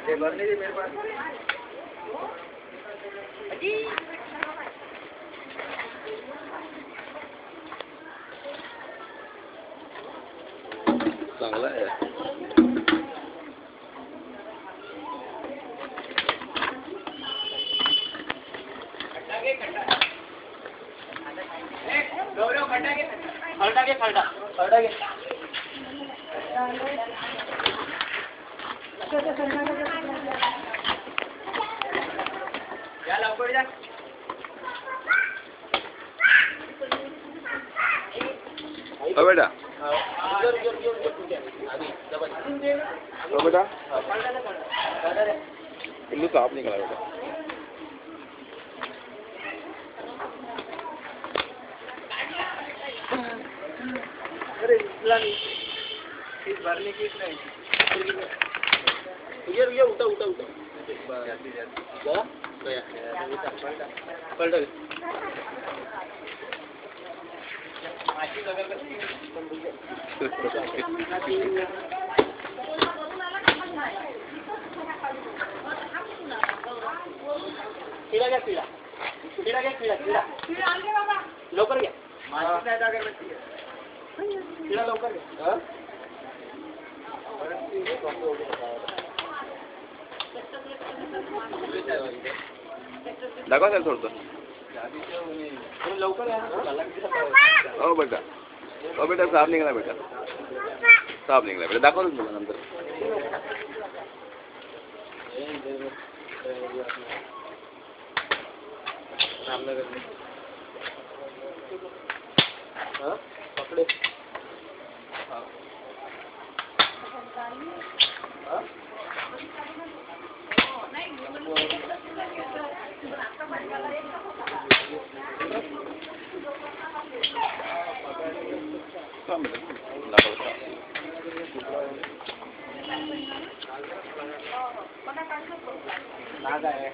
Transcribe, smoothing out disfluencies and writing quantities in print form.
ले भरने दे मेरे पास। चांगला आहे। गौरव खड्डा घे, खड्डा घे, खड्डा घे। या लवकर जा। ओ बेटा, ओ बेटा, इल्लू साफ निकला बेटा। अरे इस्लामी इस भरने की नहीं। ये उठा उठा उठा। जा गया। पलट गया। आशी लगा कर खीरा घ्या खीरा खीरा घ्या खीरा खीरा लवकर घ्या माझी काय अगरबत्ती आहे खीरा लवकर घ्या दाखवा सर थोडंसं लवकर या ओ बेटा साफ निघाला बेटा साफ निघाला बेटा दाखवच मला नंतर रामनगर में हाँ पकड़े हाँ नागा है